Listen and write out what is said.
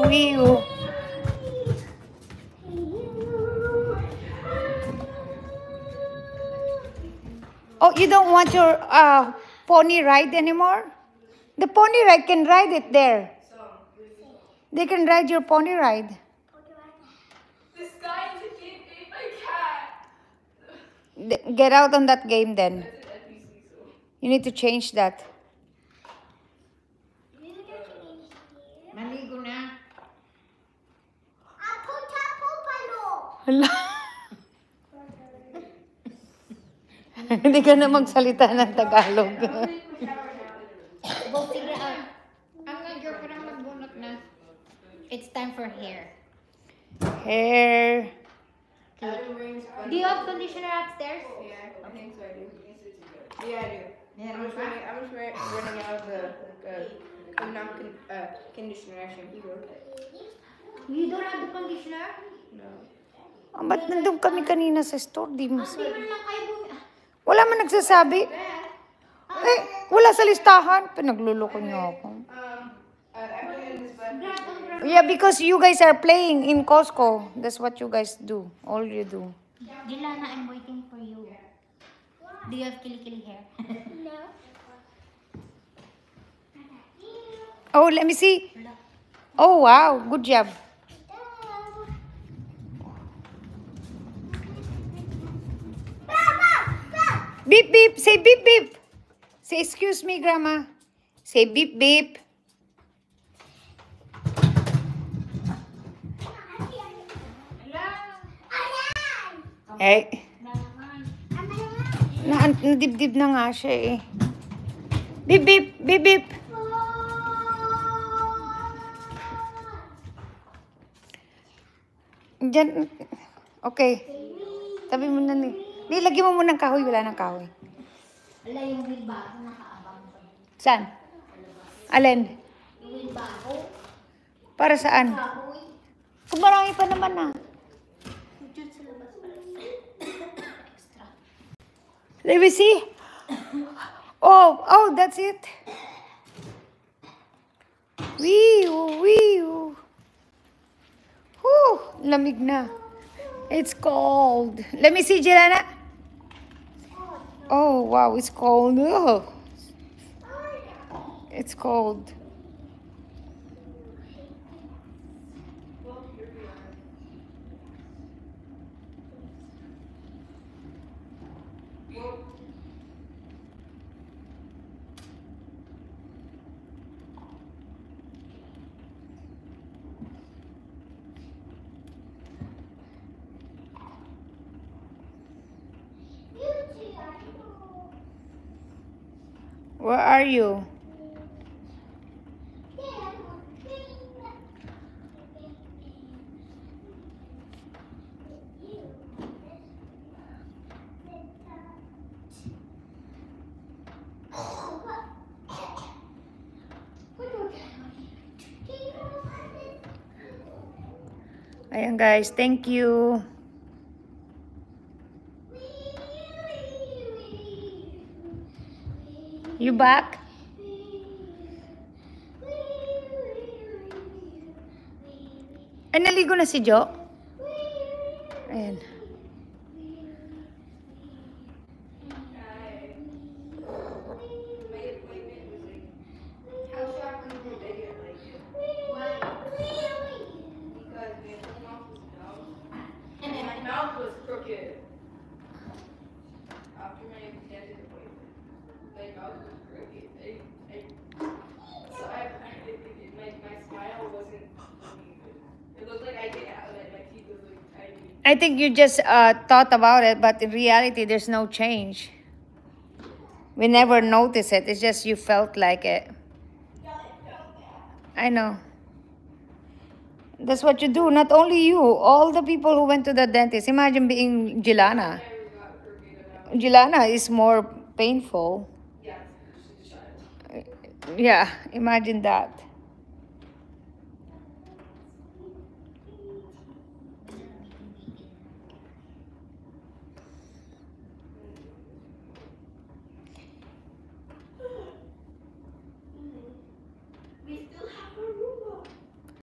Wee oo. Oh, you don't want your pony ride anymore? The pony ride can ride it there. They can ride your pony ride. This guy is a kid ate my cat. Get out on that game then. You need to change that. Maligo na. Hala. Hindi ka na magsalita ng Tagalog. Go figure out. Ang girlfriend magbunot na. It's time for hair. Hair. Do you have conditioner upstairs? Yeah, I think so. I do. Yeah, I do. I'm just running out of the conditioner shampoo. You don't have the conditioner? No. Ba't nandun kami kanina sa store? Di mo Hindi man lang kayo wala man nagsasabi. Eh, wala sa listahan. Pinagluloko niyo ako. Yeah, because you guys are playing in Costco. That's what you guys do. All you do. Jilana, I'm waiting for you. Do you have kilikili hair? No. Oh, let me see. Oh, wow. Good job. Beep, beep. Say beep, beep. Say, excuse me, Grandma. Say beep, beep. Hey. Nadibdib na nga siya eh. Beep, beep. Beep, beep. Diyan. Okay. Tabi mo na ni. Di, lagyan mo muna ng kahoy. Wala ng kahoy. Ala, yung wheelbarrow nakaabang. Saan? Alin? Yung wheelbarrow? Para saan? Kahoy. Kung marami pa naman ah. Diyan sa labas pala. Extra. Let me see. Oh, that's it. Wee, wee. Lamig na. It's cold. Let me see, Jelana. Oh, wow, it's cold. Oh. It's cold. Where are you? Ayan guys, thank you. You back? Ay, naligo na si Jo? Ayan. I think you just thought about it, but in reality, there's no change. We never notice it. It's just you felt like it. I know. That's what you do. Not only you, all the people who went to the dentist. Imagine being Jelana. Jelana is more painful. Yeah, imagine that.